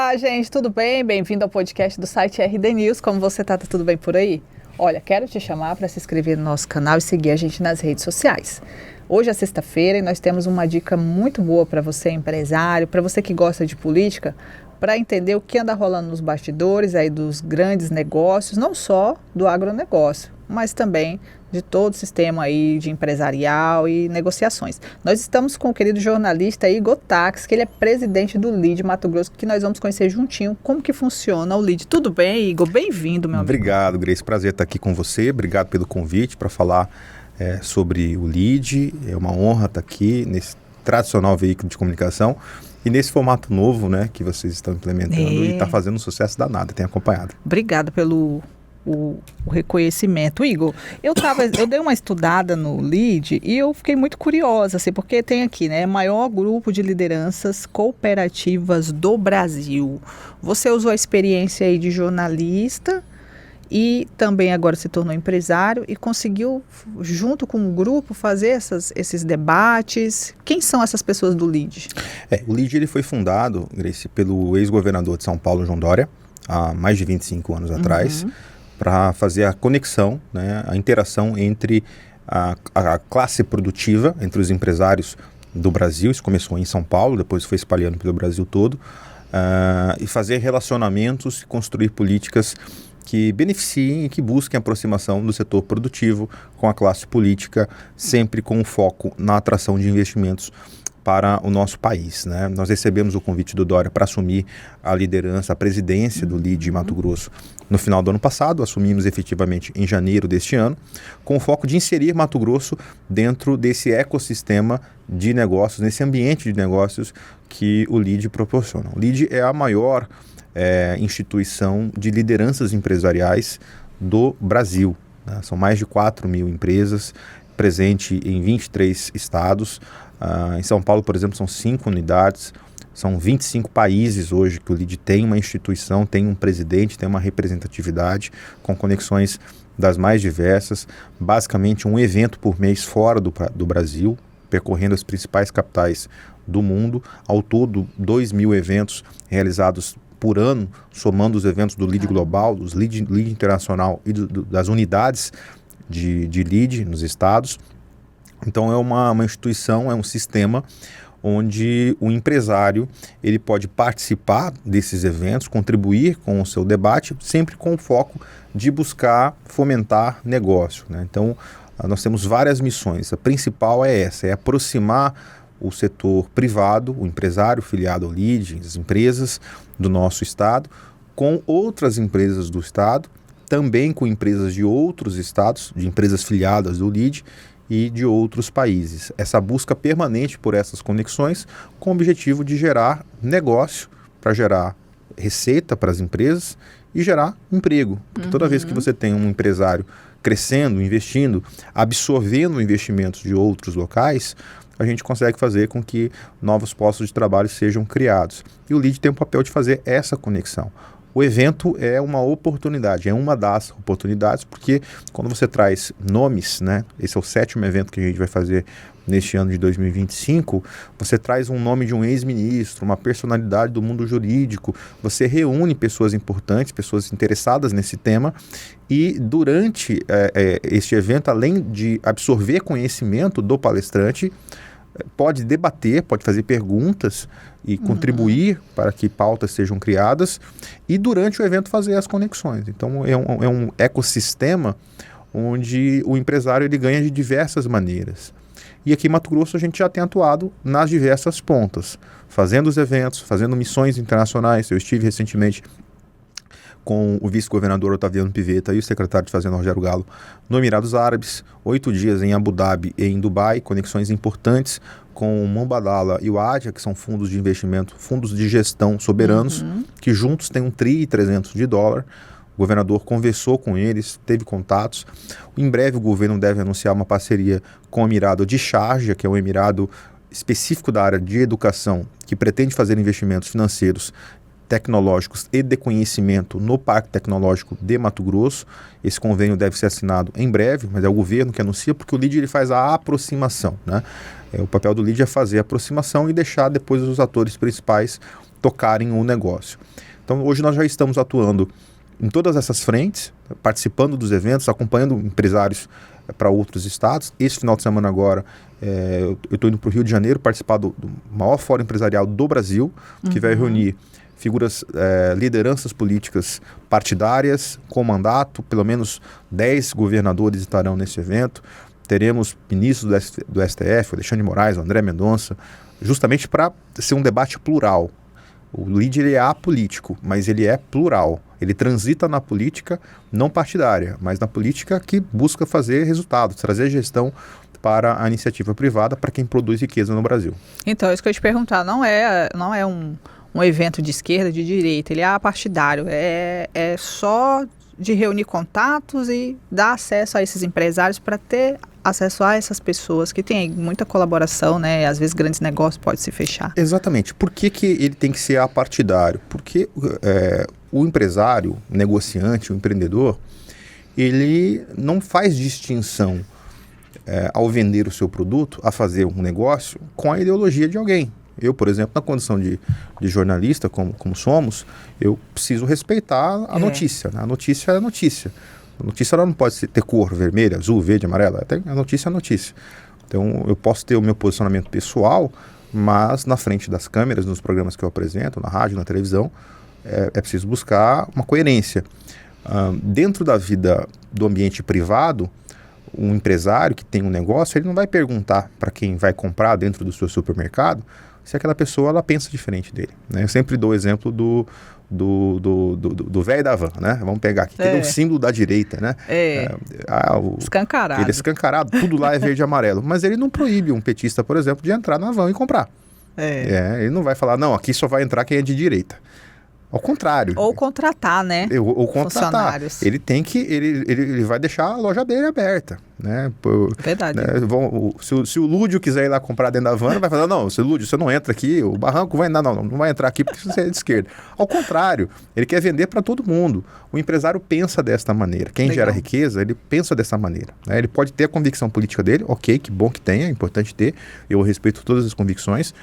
Olá, gente, tudo bem? Bem-vindo ao podcast do site RD News. Como você tá? Tá tudo bem por aí? Olha, quero te chamar para se inscrever no nosso canal e seguir a gente nas redes sociais. Hoje é sexta-feira e nós temos uma dica muito boa para você, empresário, para você que gosta de política, para entender o que anda rolando nos bastidores aí dos grandes negócios, não só do agronegócio, mas também de todo o sistema aí de empresarial e negociações. Nós estamos com o querido jornalista Igor Tax, que ele é presidente do LIDE Mato Grosso, que nós vamos conhecer juntinho como que funciona o LIDE. Tudo bem, Igor? Bem-vindo, meu amigo. Obrigado, Grace. Prazer estar aqui com você. Obrigado pelo convite para falar sobre o LIDE. É uma honra estar aqui nesse tradicional veículo de comunicação e nesse formato novo, né, que vocês estão implementando e está fazendo um sucesso danado. Tenho acompanhado. Obrigada pelo o reconhecimento. Igor, eu dei uma estudada no LIDE e eu fiquei muito curiosa, assim, porque tem aqui, né, maior grupo de lideranças cooperativas do Brasil. Você usou a experiência aí de jornalista e também agora se tornou empresário e conseguiu, junto com o grupo, fazer esses debates. Quem são essas pessoas do LIDE? O LIDE ele foi fundado, Grace, pelo ex-governador de São Paulo, João Dória, há mais de 25 anos atrás, para fazer a conexão, né, a interação entre a classe produtiva, entre os empresários do Brasil. Isso começou em São Paulo, depois foi espalhando pelo Brasil todo, e fazer relacionamentos e construir políticas que beneficiem e que busquem a aproximação do setor produtivo com a classe política, sempre com foco na atração de investimentos para o nosso país, né? Nós recebemos o convite do Dória para assumir a liderança, a presidência do LIDE Mato Grosso no final do ano passado. Assumimos efetivamente em janeiro deste ano, com o foco de inserir Mato Grosso dentro desse ecossistema de negócios, nesse ambiente de negócios que o LIDE proporciona. O LIDE é a maior instituição de lideranças empresariais do Brasil, né? São mais de 4 mil empresas, presente em 23 estados. Em São Paulo, por exemplo, são 5 unidades, são 25 países hoje que o LIDE tem uma instituição, tem um presidente, tem uma representatividade com conexões das mais diversas, basicamente um evento por mês fora do Brasil, percorrendo as principais capitais do mundo. Ao todo, 2.000 eventos realizados por ano, somando os eventos do LIDE Global, dos LIDE Internacional e das unidades de LIDE nos estados. Então é uma instituição, é um sistema onde o empresário ele pode participar desses eventos, contribuir com o seu debate, sempre com o foco de buscar fomentar negócio, né? Então nós temos várias missões. A principal é essa, é aproximar o setor privado, o empresário filiado ao LIDE, as empresas do nosso estado, com outras empresas do estado, também com empresas de outros estados, de empresas filiadas do LIDE e de outros países. Essa busca permanente por essas conexões com o objetivo de gerar negócio, para gerar receita para as empresas e gerar emprego. Porque toda vez que você tem um empresário crescendo, investindo, absorvendo investimentos de outros locais, a gente consegue fazer com que novos postos de trabalho sejam criados. E o LIDE tem o papel de fazer essa conexão. O evento é uma oportunidade, é uma das oportunidades, porque quando você traz nomes, né, esse é o 7º evento que a gente vai fazer neste ano de 2025, você traz um nome de um ex-ministro, uma personalidade do mundo jurídico, você reúne pessoas importantes, pessoas interessadas nesse tema, e durante este evento, além de absorver conhecimento do palestrante, pode debater, pode fazer perguntas e contribuir para que pautas sejam criadas e durante o evento fazer as conexões. Então é um ecossistema onde o empresário ele ganha de diversas maneiras. E aqui em Mato Grosso a gente já tem atuado nas diversas pontas, fazendo os eventos, fazendo missões internacionais. Eu estive recentemente com o vice-governador Otaviano Pivetta e o secretário de Fazenda Rogério Galo no Emirados Árabes, 8 dias em Abu Dhabi e em Dubai, conexões importantes com o Mubadala e o ADIA, que são fundos de investimento, fundos de gestão soberanos, que juntos têm $1,3 trilhão. O governador conversou com eles, teve contatos. Em breve o governo deve anunciar uma parceria com o Emirado de Sharjah, que é um emirado específico da área de educação, que pretende fazer investimentos financeiros tecnológicos e de conhecimento no Parque Tecnológico de Mato Grosso. Esse convênio deve ser assinado em breve, mas é o governo que anuncia, porque o LEAD ele faz a aproximação, né? O papel do LEAD é fazer a aproximação e deixar depois os atores principais tocarem o negócio. Então hoje nós já estamos atuando em todas essas frentes, participando dos eventos, acompanhando empresários para outros estados. Esse final de semana agora, eu estou indo para o Rio de Janeiro participar do maior fórum empresarial do Brasil, que vai reunir figuras, lideranças políticas partidárias com mandato, pelo menos 10 governadores estarão nesse evento. Teremos ministros do STF, Alexandre de Moraes, André Mendonça, justamente para ser um debate plural. O LEAD ele é apolítico, mas ele é plural. Ele transita na política não partidária, mas na política que busca fazer resultados, trazer gestão para a iniciativa privada, para quem produz riqueza no Brasil. Então, isso que eu ia te perguntar, não é um evento de esquerda, de direita, ele é apartidário, é só de reunir contatos e dar acesso a esses empresários para ter acesso a essas pessoas que têm muita colaboração, né? Às vezes grandes negócios podem se fechar. Exatamente. Por que ele tem que ser apartidário? Porque o empresário, o negociante, o empreendedor, ele não faz distinção ao vender o seu produto, a fazer um negócio com a ideologia de alguém. Eu, por exemplo, na condição de jornalista, como somos, eu preciso respeitar a notícia. Né? A notícia é a notícia. A notícia ela não pode ter cor vermelha, azul, verde, amarela. A notícia é a notícia. Então, eu posso ter o meu posicionamento pessoal, mas na frente das câmeras, nos programas que eu apresento, na rádio, na televisão, é preciso buscar uma coerência. Dentro da vida do ambiente privado, um empresário que tem um negócio, ele não vai perguntar para quem vai comprar dentro do seu supermercado se aquela pessoa ela pensa diferente dele. Né? Eu sempre dou o exemplo do velho da van, né? Vamos pegar aqui, que ele é o símbolo da direita, né? Escancarado. Ele é escancarado, tudo lá é verde e amarelo. Mas ele não proíbe um petista, por exemplo, de entrar na van e comprar. Ele não vai falar, não, aqui só vai entrar quem é de direita. Ao contrário. Ou contratar, né? Ou contratar. Ele tem que. Ele vai deixar a loja dele aberta. Né? Verdade. Né? Se o Lúdio quiser ir lá comprar dentro da van, vai falar, não, se Lúdio, você não entra aqui, o barranco vai andar, não vai entrar aqui porque você é de esquerda. Ao contrário, ele quer vender para todo mundo. O empresário pensa desta maneira. Quem gera riqueza, ele pensa dessa maneira. Né? Ele pode ter a convicção política dele, ok, que bom que tenha, é importante ter. Eu respeito todas as convicções.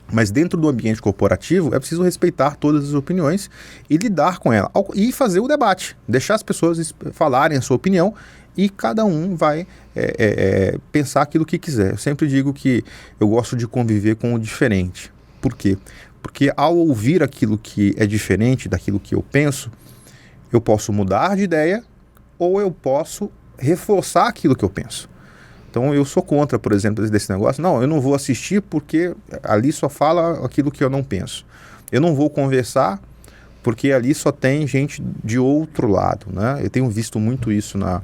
Mas dentro do ambiente corporativo é preciso respeitar todas as opiniões e lidar com ela. E fazer o debate, deixar as pessoas falarem a sua opinião e cada um vai pensar aquilo que quiser. Eu sempre digo que eu gosto de conviver com o diferente. Por quê? Porque ao ouvir aquilo que é diferente daquilo que eu penso, eu posso mudar de ideia ou eu posso reforçar aquilo que eu penso. Então eu sou contra, por exemplo, desse negócio. Não, eu não vou assistir porque ali só fala aquilo que eu não penso. Eu não vou conversar porque ali só tem gente de outro lado, né? Eu tenho visto muito isso no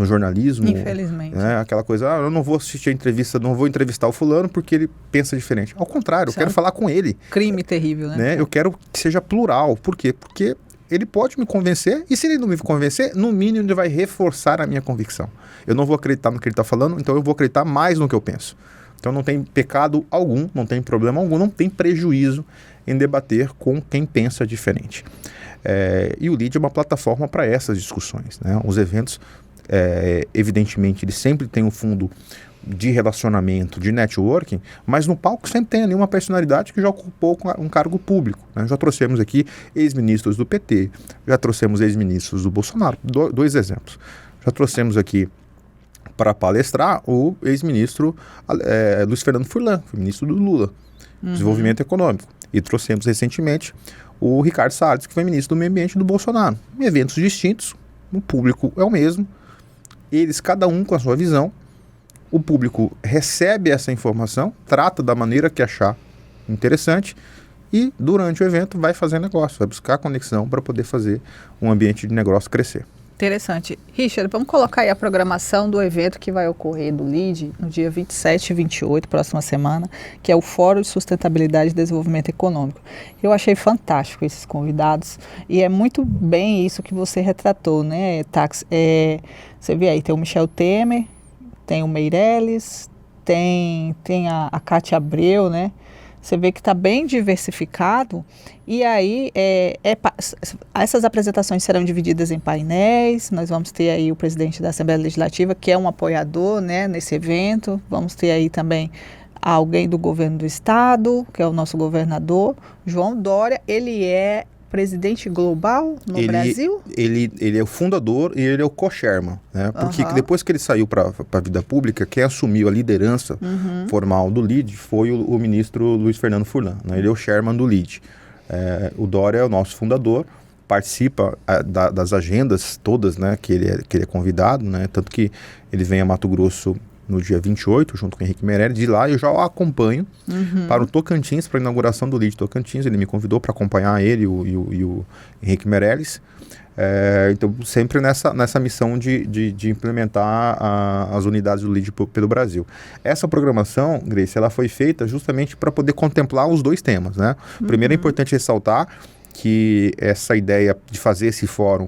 jornalismo. Infelizmente. Né? Aquela coisa, eu não vou assistir a entrevista, não vou entrevistar o fulano porque ele pensa diferente. Ao contrário, eu quero falar com ele. Crime terrível, né? Eu quero que seja plural. Por quê? Porque ele pode me convencer, e se ele não me convencer, no mínimo ele vai reforçar a minha convicção. Eu não vou acreditar no que ele está falando, então eu vou acreditar mais no que eu penso. Então não tem pecado algum, não tem problema algum, não tem prejuízo em debater com quem pensa diferente. E o LEAD é uma plataforma para essas discussões. Né? Os eventos, evidentemente, eles sempre têm um fundo de relacionamento, de networking, mas no palco sempre tem ali uma personalidade que já ocupou um cargo público. Né? Já trouxemos aqui ex-ministros do PT, já trouxemos ex-ministros do Bolsonaro, dois exemplos. Já trouxemos aqui para palestrar o ex-ministro Luiz Fernando Furlan, foi ministro do Lula, Desenvolvimento Econômico. E trouxemos recentemente o Ricardo Salles, que foi ministro do Meio Ambiente do Bolsonaro. Em eventos distintos, o público é o mesmo, eles cada um com a sua visão. O público recebe essa informação, trata da maneira que achar interessante e durante o evento vai fazer negócio, vai buscar conexão para poder fazer um ambiente de negócio crescer. Interessante. Richard, vamos colocar aí a programação do evento que vai ocorrer do LEAD no dia 27 e 28, próxima semana, que é o Fórum de Sustentabilidade e Desenvolvimento Econômico. Eu achei fantástico esses convidados e é muito bem isso que você retratou, né, Tax? Você vê aí, tem o Michel Temer, tem o Meirelles, tem a Cátia Abreu, né? Você vê que está bem diversificado. E aí, essas apresentações serão divididas em painéis. Nós vamos ter aí o presidente da Assembleia Legislativa, que é um apoiador, né, nesse evento. Vamos ter aí também alguém do governo do estado, que é o nosso governador, João Dória. Ele é presidente global no Brasil? Ele é o fundador e ele é o co-chairman, né? Porque depois que ele saiu para a vida pública, quem assumiu a liderança formal do LEAD foi o ministro Luiz Fernando Furlan, né? Ele é o chairman do LEAD. O Dória é o nosso fundador, participa das agendas todas, né, que ele é convidado, né? Tanto que ele vem a Mato Grosso no dia 28, junto com o Henrique Meirelles. De lá eu já o acompanho para o Tocantins, para a inauguração do LEAD Tocantins. Ele me convidou para acompanhar ele e o Henrique Meirelles. Então, sempre nessa missão de implementar as unidades do LEAD pelo Brasil. Essa programação, Grace, ela foi feita justamente para poder contemplar os dois temas, né? Primeiro, é importante ressaltar que essa ideia de fazer esse fórum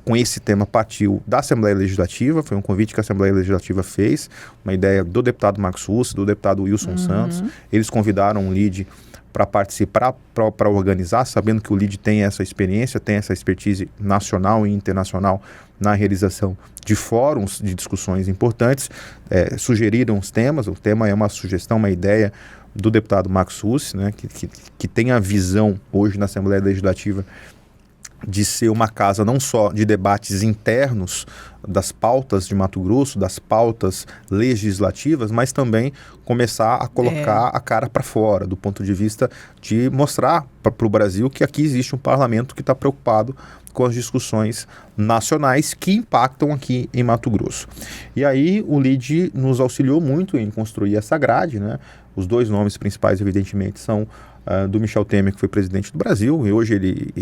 com esse tema partiu da Assembleia Legislativa, foi um convite que a Assembleia Legislativa fez, uma ideia do deputado Marcos Russo, do deputado Wilson Santos. Eles convidaram o LEAD para participar, para organizar, sabendo que o LEAD tem essa experiência, tem essa expertise nacional e internacional na realização de fóruns de discussões importantes. Sugeriram os temas, o tema é uma sugestão, uma ideia do deputado Marcos Russo, né, que tem a visão hoje na Assembleia Legislativa de ser uma casa não só de debates internos das pautas de Mato Grosso, das pautas legislativas, mas também começar a colocar a cara para fora, do ponto de vista de mostrar para o Brasil que aqui existe um parlamento que está preocupado com as discussões nacionais que impactam aqui em Mato Grosso. E aí o LEAD nos auxiliou muito em construir essa grade, né? Os dois nomes principais, evidentemente, são do Michel Temer, que foi presidente do Brasil, e hoje ele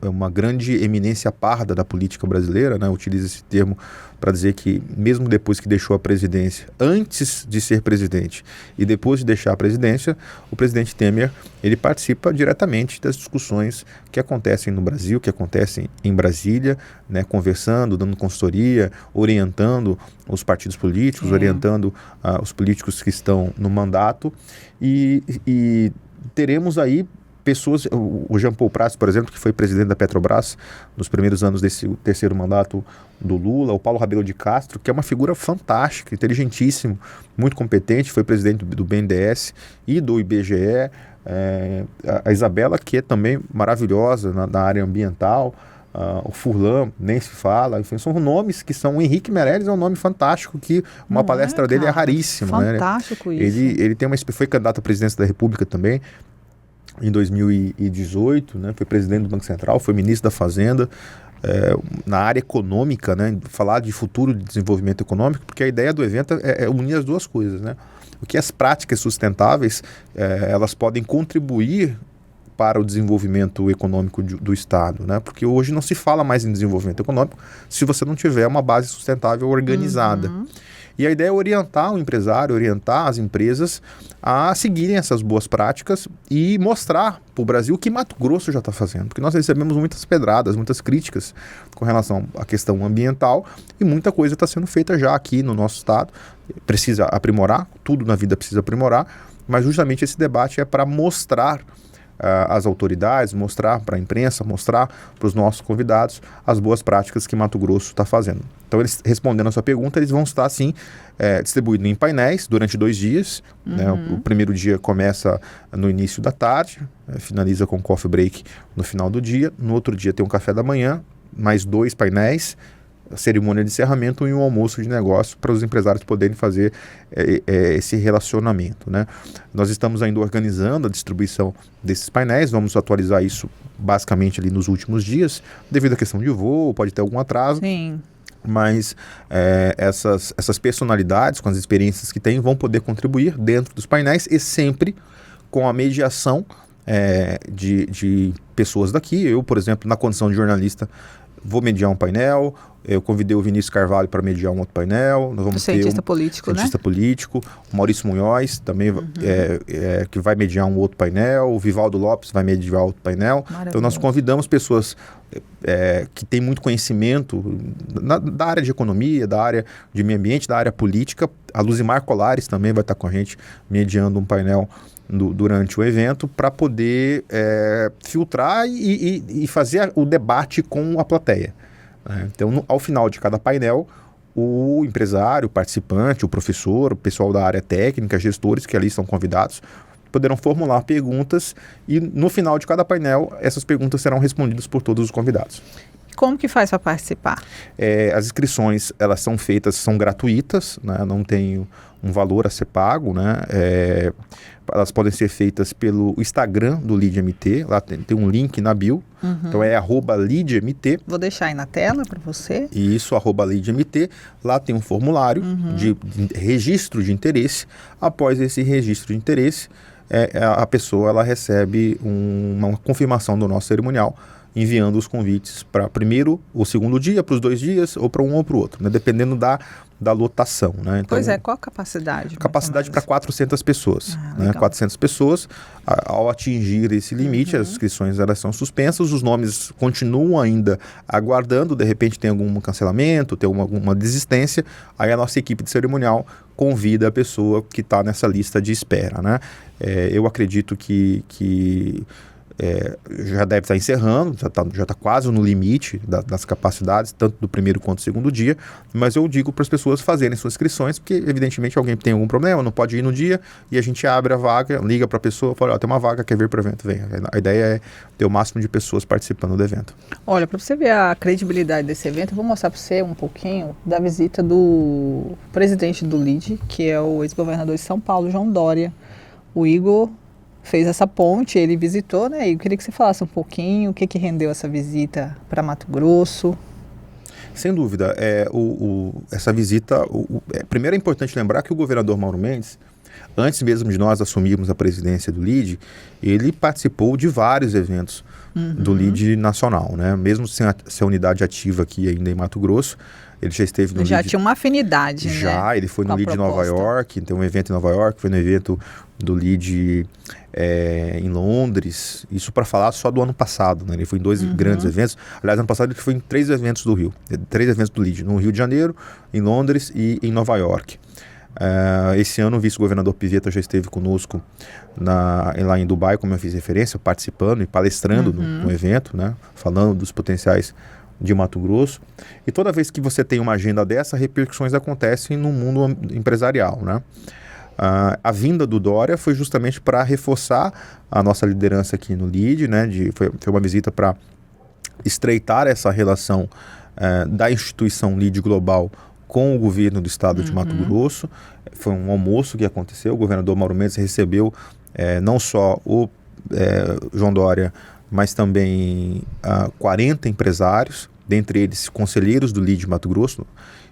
é uma grande eminência parda da política brasileira, né? Utiliza esse termo para dizer que, mesmo depois que deixou a presidência, antes de ser presidente e depois de deixar a presidência, o presidente Temer, ele participa diretamente das discussões que acontecem no Brasil, que acontecem em Brasília, né? Conversando, dando consultoria, orientando os partidos políticos, orientando os políticos que estão no mandato, e teremos aí pessoas, o Jean Paul Prats, por exemplo, que foi presidente da Petrobras nos primeiros anos desse terceiro mandato do Lula, o Paulo Rabelo de Castro, que é uma figura fantástica, inteligentíssimo, muito competente, foi presidente do BNDES e do IBGE, a Isabela, que é também maravilhosa na área ambiental, o Furlan, nem se fala, enfim, são nomes que são... O Henrique Meirelles é um nome fantástico, que uma palestra dele é raríssima. Fantástico, né? Isso. Ele tem foi candidato à presidência da República também, em 2018, né? Foi presidente do Banco Central, foi ministro da Fazenda, na área econômica, né? Falar de futuro de desenvolvimento econômico, porque a ideia do evento é unir as duas coisas, né? O que as práticas sustentáveis, elas podem contribuir para o desenvolvimento econômico do Estado, né? Porque hoje não se fala mais em desenvolvimento econômico se você não tiver uma base sustentável organizada. E a ideia é orientar o empresário, orientar as empresas a seguirem essas boas práticas e mostrar para o Brasil o que Mato Grosso já está fazendo. Porque nós recebemos muitas pedradas, muitas críticas com relação à questão ambiental, e muita coisa está sendo feita já aqui no nosso estado. Precisa aprimorar, tudo na vida precisa aprimorar, mas justamente esse debate é para mostrar às autoridades, mostrar para a imprensa, mostrar para os nossos convidados as boas práticas que Mato Grosso está fazendo. Então, eles, respondendo a sua pergunta, eles vão estar, assim, distribuídos em painéis durante 2 dias. Né? O primeiro dia começa no início da tarde, finaliza com um coffee break no final do dia. No outro dia tem um café da manhã, mais 2 painéis, a cerimônia de encerramento e um almoço de negócio para os empresários poderem fazer esse relacionamento, né? Nós estamos ainda organizando a distribuição desses painéis, vamos atualizar isso basicamente ali nos últimos dias, devido à questão de voo, pode ter algum atraso. Sim. Mas essas personalidades, com as experiências que têm, vão poder contribuir dentro dos painéis e sempre com a mediação de pessoas daqui. Eu, por exemplo, na condição de jornalista, vou mediar um painel, Eu convidei o Vinícius Carvalho para mediar um outro painel. Nós vamos ter cientista político, cientista político. O Maurício Munhoz também que vai mediar um outro painel. O Vivaldo Lopes vai mediar outro painel. Então nós convidamos pessoas que têm muito conhecimento da área de economia, da área de meio ambiente, da área política. A Luzimar Colares também vai estar com a gente mediando um painel durante o evento para poder filtrar e fazer o debate com a plateia. Então, ao final de cada painel, o empresário, o participante, o professor, o pessoal da área técnica, gestores que ali estão convidados, poderão formular perguntas e no final de cada painel, essas perguntas serão respondidas por todos os convidados. Como que faz para participar? As inscrições, elas são feitas, são gratuitas, né? Não tem um valor a ser pago, né? Elas podem ser feitas pelo Instagram do LeadMT, lá tem um link na bio, então é @LeadMT. Vou deixar aí na tela para você. Isso, @LeadMT, lá tem um formulário de registro de interesse. Após esse registro de interesse, a pessoa ela recebe uma confirmação do nosso cerimonial, enviando os convites para primeiro ou segundo dia, para os 2 dias, ou para um ou para o outro, né? Dependendo da lotação. Né? Então, qual a capacidade? Capacidade para 400 pessoas. Né? 400 pessoas, ao atingir esse limite, as inscrições elas são suspensas, os nomes continuam ainda aguardando, de repente tem algum cancelamento, tem alguma desistência, aí a nossa equipe de cerimonial convida a pessoa que está nessa lista de espera. Né? Eu acredito que já deve estar encerrando, já está quase no limite das capacidades, tanto do primeiro quanto do segundo dia, mas eu digo para as pessoas fazerem suas inscrições, porque evidentemente alguém tem algum problema, não pode ir no dia, e a gente abre a vaga, liga para a pessoa, fala, tem uma vaga, quer vir para o evento, vem. A ideia é ter o máximo de pessoas participando do evento. Olha, para você ver a credibilidade desse evento, eu vou mostrar para você um pouquinho da visita do presidente do LEAD, que é o ex-governador de São Paulo, João Dória. O Igor fez essa ponte, ele visitou, né? E eu queria que você falasse um pouquinho o que rendeu essa visita para Mato Grosso. Sem dúvida. Essa visita... primeiro é importante lembrar que o governador Mauro Mendes, antes mesmo de nós assumirmos a presidência do LEAD, ele participou de vários eventos do LEAD nacional, né? Mesmo sem a unidade ativa aqui ainda em Mato Grosso, ele já esteve no LEAD. Já tinha uma afinidade, né? Ele foi no LEAD em Nova York, tem um evento em Nova York, foi no evento do LEAD em Londres, isso para falar só do ano passado, né? Ele foi em 2 grandes eventos. Aliás, ano passado ele foi em 3 eventos do Rio, 3 eventos do LEAD, no Rio de Janeiro, em Londres e em Nova York. Esse ano o vice-governador Pivetta já esteve conosco lá em Dubai, como eu fiz referência, participando e palestrando no evento, né? Falando dos potenciais de Mato Grosso. E toda vez que você tem uma agenda dessa, repercussões acontecem no mundo empresarial, né? A vinda do Dória foi justamente para reforçar a nossa liderança aqui no LEAD, né? Foi uma visita para estreitar essa relação da instituição LEAD Global com o governo do estado de Mato Grosso. Foi um almoço que aconteceu, o governador Mauro Mendes recebeu não só o João Dória, mas também 40 empresários, dentre eles conselheiros do LEAD Mato Grosso.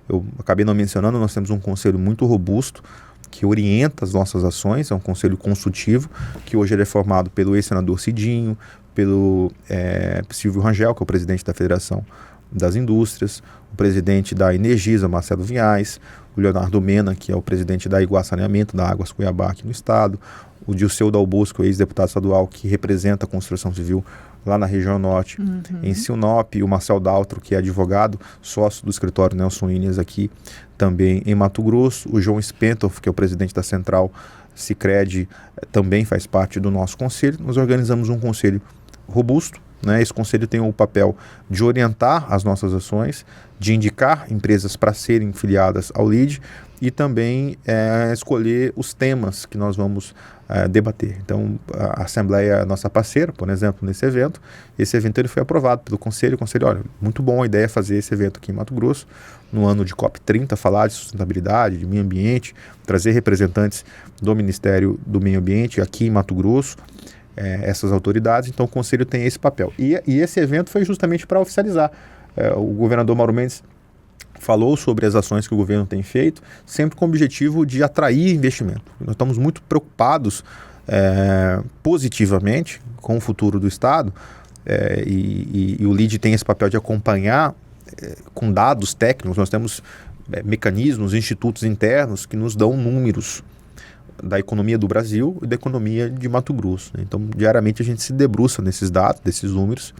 Eu acabei não mencionando, nós temos um conselho muito robusto, que orienta as nossas ações, é um conselho consultivo, que hoje ele é formado pelo ex-senador Cidinho, pelo Silvio Rangel, que é o presidente da Federação das Indústrias, o presidente da Energisa, Marcelo Vinhais, o Leonardo Mena, que é o presidente da Iguá Saneamento, da Águas Cuiabá aqui no estado, o Dilceu Dal Bosco, ex-deputado estadual, que representa a construção civil lá na região norte, em Sinop, o Marcel Daltro, que é advogado, sócio do escritório Nelson Inês aqui, também em Mato Grosso, o João Spentoff, que é o presidente da Central Sicredi, também faz parte do nosso conselho. Nós organizamos um conselho robusto, né? Esse conselho tem o papel de orientar as nossas ações, de indicar empresas para serem filiadas ao LEAD e também escolher os temas que nós vamos debater. Então, a Assembleia é a nossa parceira, por exemplo, nesse evento. Esse evento ele foi aprovado pelo Conselho. O Conselho, olha, muito bom a ideia fazer esse evento aqui em Mato Grosso, no ano de COP30, falar de sustentabilidade, de meio ambiente, trazer representantes do Ministério do Meio Ambiente aqui em Mato Grosso, essas autoridades. Então, o Conselho tem esse papel. E esse evento foi justamente para oficializar. O governador Mauro Mendes falou sobre as ações que o governo tem feito, sempre com o objetivo de atrair investimento. Nós estamos muito preocupados positivamente com o futuro do Estado, e o LEAD tem esse papel de acompanhar com dados técnicos, nós temos mecanismos, institutos internos que nos dão números da economia do Brasil e da economia de Mato Grosso, né? Então, diariamente a gente se debruça nesses dados, desses números.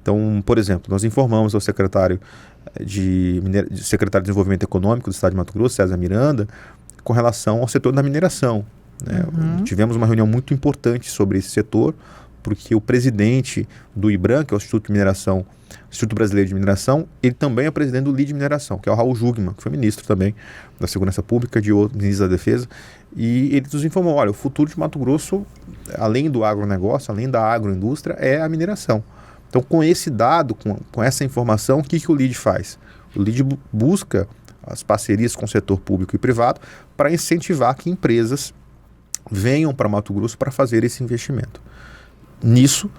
Então, por exemplo, nós informamos ao secretário de Desenvolvimento Econômico do Estado de Mato Grosso, César Miranda, com relação ao setor da mineração, né? Tivemos uma reunião muito importante sobre esse setor, porque o presidente do IBRAM, que é o Instituto Brasileiro de Mineração, ele também é presidente do LIDE Mineração, que é o Raul Jugman, que foi ministro também da Segurança Pública, ministro da Defesa, e ele nos informou, olha, o futuro de Mato Grosso, além do agronegócio, além da agroindústria, é a mineração. Então, com esse dado, com essa informação, o que o LIDE faz? O LIDE busca as parcerias com o setor público e privado para incentivar que empresas venham para Mato Grosso para fazer esse investimento. Nisso,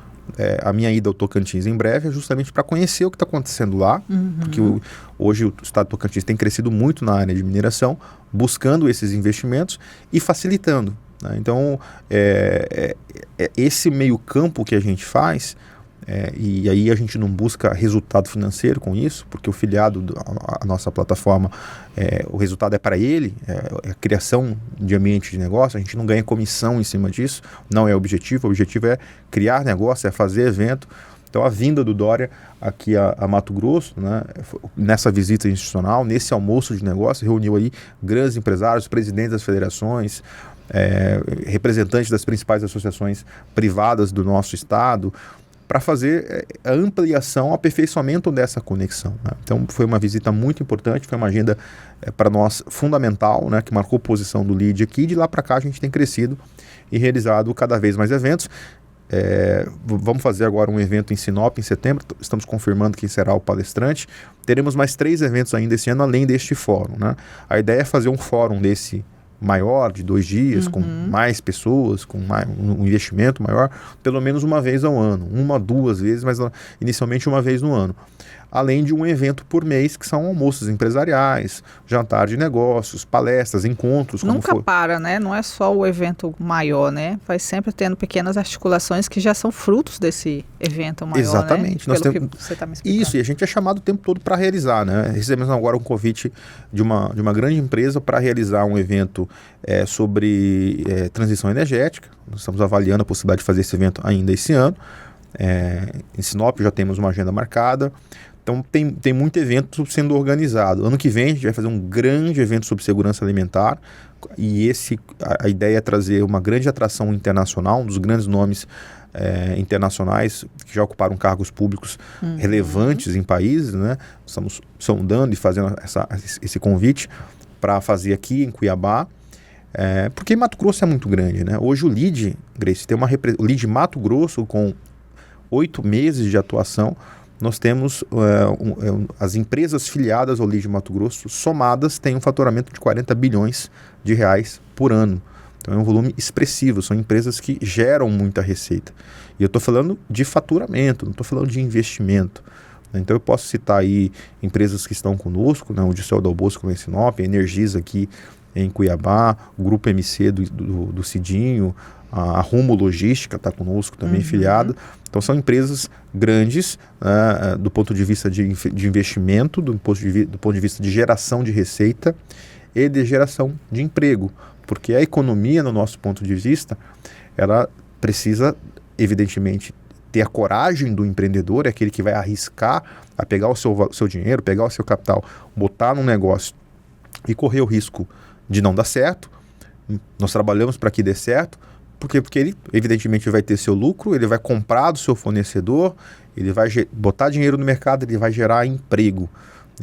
a minha ida ao Tocantins em breve é justamente para conhecer o que está acontecendo lá, porque hoje o estado do Tocantins tem crescido muito na área de mineração, buscando esses investimentos e facilitando, né? Então, esse meio campo que a gente faz, e aí a gente não busca resultado financeiro com isso, porque o filiado, a nossa plataforma, o resultado é para ele, é a criação de ambiente de negócio, a gente não ganha comissão em cima disso, não é o objetivo é criar negócio, é fazer evento. Então a vinda do Dória aqui a Mato Grosso, né, nessa visita institucional, nesse almoço de negócio, reuniu aí grandes empresários, presidentes das federações, representantes das principais associações privadas do nosso estado, para fazer a ampliação, o aperfeiçoamento dessa conexão, né? Então foi uma visita muito importante, foi uma agenda para nós fundamental, né, que marcou posição do LIDE aqui. De lá para cá a gente tem crescido e realizado cada vez mais eventos. Vamos fazer agora um evento em Sinop em setembro, estamos confirmando quem será o palestrante. Teremos mais 3 eventos ainda esse ano, além deste fórum, né? A ideia é fazer um fórum desse maior, de 2 dias, com mais pessoas, com um investimento maior, pelo menos uma vez ao ano, 1 a 2 vezes, mas inicialmente uma vez no ano. Além de um evento por mês, que são almoços empresariais, jantar de negócios, palestras, encontros. Nunca para, né? Não é só o evento maior, né? Vai sempre tendo pequenas articulações que já são frutos desse evento maior. Exatamente. Né? Pelo que você está me explicando. Isso, e a gente é chamado o tempo todo para realizar, né? Recebemos agora um convite de uma grande empresa para realizar um evento sobre transição energética. Nós estamos avaliando a possibilidade de fazer esse evento ainda esse ano. Em Sinop já temos uma agenda marcada. Então tem muito evento sendo organizado. Ano que vem a gente vai fazer um grande evento sobre segurança alimentar, e a ideia é trazer uma grande atração internacional, um dos grandes nomes internacionais que já ocuparam cargos públicos relevantes em países, né? Estamos sondando e fazendo esse convite para fazer aqui em Cuiabá, porque Mato Grosso é muito grande, né? Hoje o LIDE, Grace, tem o LIDE Mato Grosso, com 8 meses de atuação. Nós temos as empresas filiadas ao LIDE Mato Grosso, somadas, têm um faturamento de 40 bilhões de reais por ano. Então é um volume expressivo, são empresas que geram muita receita. E eu estou falando de faturamento, não estou falando de investimento. Então eu posso citar aí empresas que estão conosco, né, o Dissel Dal Bosco em Sinop, a Energisa aqui em Cuiabá, o Grupo MC do Cidinho, a Rumo Logística está conosco também, filiada. Então são empresas grandes, do ponto de vista de investimento, do ponto de vista de geração de receita e de geração de emprego. Porque a economia, no nosso ponto de vista, ela precisa, evidentemente, ter a coragem do empreendedor, é aquele que vai arriscar a pegar o seu dinheiro, pegar o seu capital, botar num negócio e correr o risco de não dar certo. Nós trabalhamos para que dê certo. Por quê? Porque ele, evidentemente, vai ter seu lucro, ele vai comprar do seu fornecedor, ele vai botar dinheiro no mercado, ele vai gerar emprego.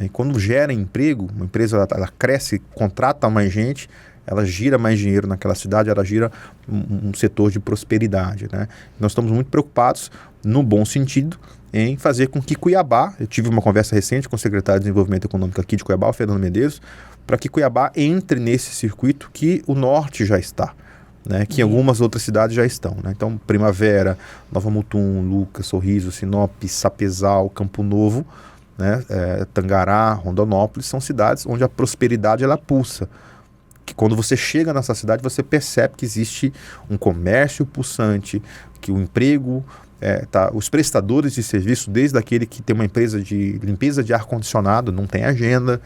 E quando gera emprego, uma empresa ela cresce, contrata mais gente, ela gira mais dinheiro naquela cidade, ela gira um setor de prosperidade, né? Nós estamos muito preocupados, no bom sentido, em fazer com que Cuiabá, eu tive uma conversa recente com o secretário de Desenvolvimento Econômico aqui de Cuiabá, o Fernando Medeiros, para que Cuiabá entre nesse circuito que o norte já está, né, que algumas outras cidades já estão, né? Então, Primavera, Nova Mutum, Lucas, Sorriso, Sinop, Sapezal, Campo Novo, né, Tangará, Rondonópolis, são cidades onde a prosperidade ela pulsa. que quando você chega nessa cidade, você percebe que existe um comércio pulsante, que o emprego, os prestadores de serviço, desde aquele que tem uma empresa de limpeza de ar-condicionado, não tem agenda.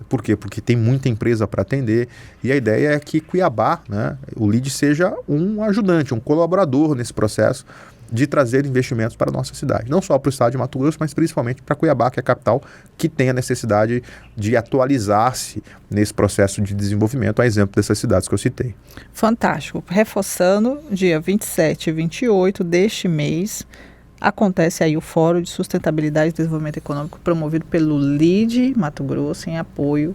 Por quê? Porque tem muita empresa para atender, e a ideia é que Cuiabá, né, o LEAD seja um ajudante, um colaborador nesse processo de trazer investimentos para a nossa cidade. Não só para o estado de Mato Grosso, mas principalmente para Cuiabá, que é a capital, que tem a necessidade de atualizar-se nesse processo de desenvolvimento, a exemplo dessas cidades que eu citei. Fantástico. Reforçando, dia 27 e 28 deste mês, acontece aí o Fórum de Sustentabilidade e Desenvolvimento Econômico promovido pelo LEAD Mato Grosso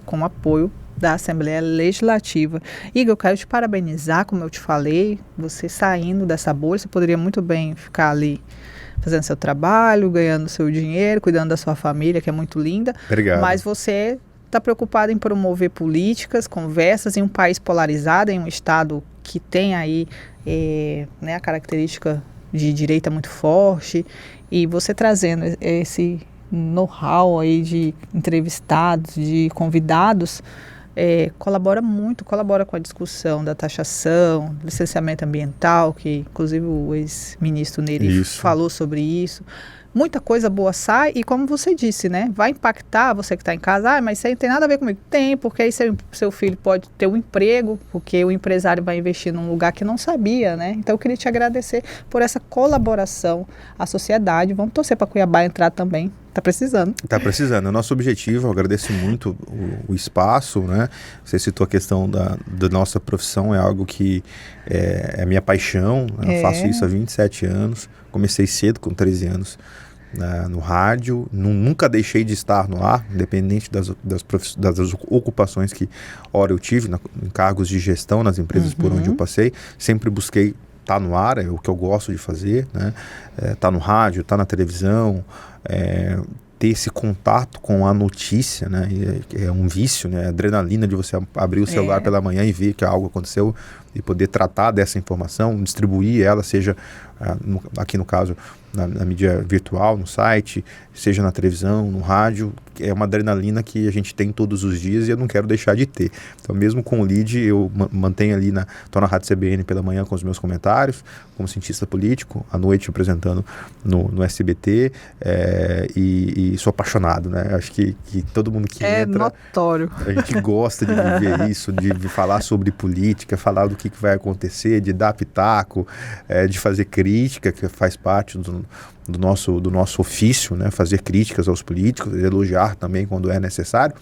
com apoio da Assembleia Legislativa. Igor, eu quero te parabenizar, como eu te falei, você saindo dessa bolha, você poderia muito bem ficar ali fazendo seu trabalho, ganhando seu dinheiro, cuidando da sua família, que é muito linda. Obrigado. Mas você está preocupado em promover políticas, conversas em um país polarizado, em um estado que tem aí a característica de direita muito forte, e você trazendo esse know-how aí de entrevistados, de convidados, colabora com a discussão da taxação, licenciamento ambiental, que inclusive o ex-ministro Neri falou sobre isso. Muita coisa boa sai e, como você disse, né, vai impactar você que está em casa. Mas isso aí não tem nada a ver comigo. Tem, porque aí seu filho pode ter um emprego, porque o empresário vai investir num lugar que não sabia, né? Então eu queria te agradecer por essa colaboração à sociedade. Vamos torcer para Cuiabá entrar também. Está precisando. Está precisando. É o nosso objetivo. Eu agradeço muito o espaço, né? Você citou a questão da nossa profissão, é algo que é minha paixão. Eu faço isso há 27 anos. Comecei cedo, com 13 anos. No rádio, nunca deixei de estar no ar, independente das ocupações que, ora, eu tive em cargos de gestão nas empresas por onde eu passei. Sempre busquei estar no ar, é o que eu gosto de fazer, né? Tá no rádio, tá na televisão, ter esse contato com a notícia, né? É um vício, né? A adrenalina de você abrir o celular pela manhã e ver que algo aconteceu e poder tratar dessa informação, distribuir ela, seja aqui no caso na mídia virtual, no site, seja na televisão, no rádio. É uma adrenalina que a gente tem todos os dias e eu não quero deixar de ter. Então, mesmo com o LEAD, eu mantenho ali, estou na Rádio CBN pela manhã com os meus comentários, como cientista político, à noite apresentando no SBT, e sou apaixonado, né? Acho que todo mundo que entra... notório. A gente gosta de viver isso, de falar sobre política, falar do que vai acontecer, de dar pitaco, de fazer crítica, que faz parte do nosso ofício, né? Fazer críticas aos políticos, elogiar também quando é necessário.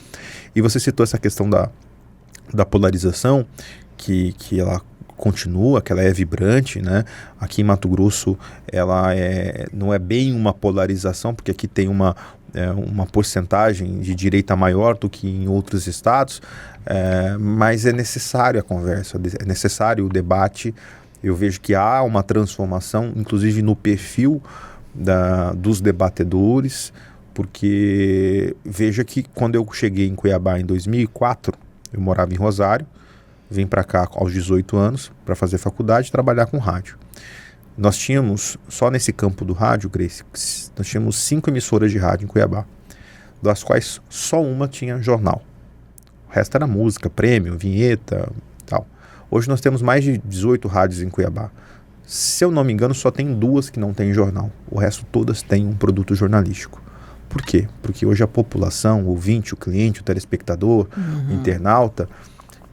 E você citou essa questão da polarização, que ela continua, que ela é vibrante, né? Aqui em Mato Grosso ela não é bem uma polarização, porque aqui tem uma porcentagem de direita maior do que em outros estados, mas é necessário a conversa, é necessário o debate. Eu vejo que há uma transformação, inclusive no perfil dos debatedores, porque veja que quando eu cheguei em Cuiabá em 2004, eu morava em Rosário, vim para cá aos 18 anos para fazer faculdade e trabalhar com rádio. Nós tínhamos, só nesse campo do rádio, Grace, nós tínhamos 5 emissoras de rádio em Cuiabá, das quais só uma tinha jornal. O resto era música, prêmio, vinheta, tal. Hoje nós temos mais de 18 rádios em Cuiabá. Se eu não me engano, só tem 2 que não têm jornal. O resto todas têm um produto jornalístico. Por quê? Porque hoje a população, o ouvinte, o cliente, o telespectador, o internauta,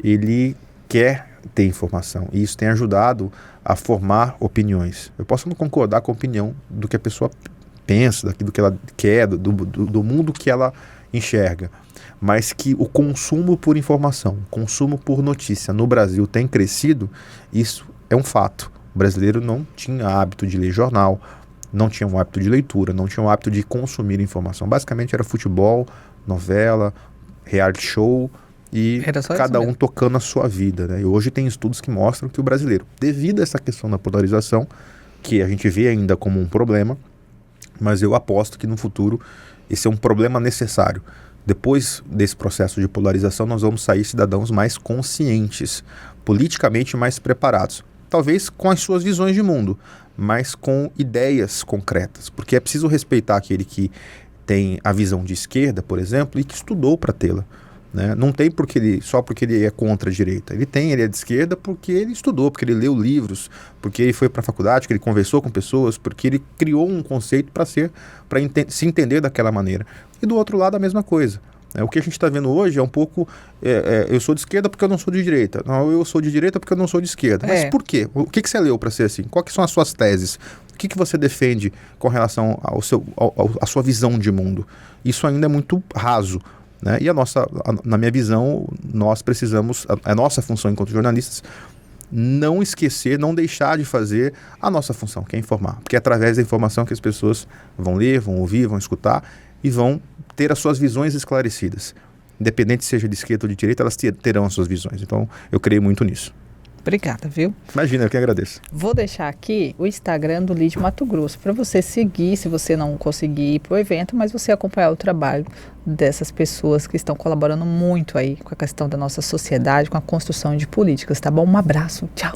ele quer ter informação. E isso tem ajudado a formar opiniões. Eu posso não concordar com a opinião do que a pessoa pensa, daquilo que ela quer, do mundo que ela enxerga. Mas que o consumo por informação, o consumo por notícia no Brasil tem crescido, isso é um fato. O brasileiro não tinha hábito de ler jornal, não tinha um hábito de leitura, não tinha um hábito de consumir informação. Basicamente era futebol, novela, reality show e cada um tocando a sua vida, né? E hoje tem estudos que mostram que o brasileiro, devido a essa questão da polarização, que a gente vê ainda como um problema, mas eu aposto que no futuro esse é um problema necessário. Depois desse processo de polarização, nós vamos sair cidadãos mais conscientes, politicamente mais preparados. Talvez com as suas visões de mundo, mas com ideias concretas. Porque é preciso respeitar aquele que tem a visão de esquerda, por exemplo, e que estudou para tê-la. né? Não tem só porque ele é contra a direita. Ele é de esquerda porque ele estudou, porque ele leu livros, porque ele foi para a faculdade, porque ele conversou com pessoas, porque ele criou um conceito para se entender daquela maneira. E do outro lado a mesma coisa. O que a gente está vendo hoje é um pouco, eu sou de esquerda porque eu não sou de direita. Não, eu sou de direita porque eu não sou de esquerda. Mas por quê? O que você leu para ser assim? Quais são as suas teses? O que você defende com relação à sua visão de mundo? Isso ainda é muito raso. Né? E na minha visão, nós precisamos, a nossa função enquanto jornalistas, não esquecer, não deixar de fazer a nossa função, que é informar. Porque é através da informação que as pessoas vão ler, vão ouvir, vão escutar e vão ter as suas visões esclarecidas. Independente seja de esquerda ou de direita, elas terão as suas visões. Então, eu creio muito nisso. Obrigada, viu? Imagina, eu que agradeço. Vou deixar aqui o Instagram do Lide Mato Grosso para você seguir, se você não conseguir ir para o evento, mas você acompanhar o trabalho dessas pessoas que estão colaborando muito aí com a questão da nossa sociedade, com a construção de políticas, tá bom? Um abraço, tchau!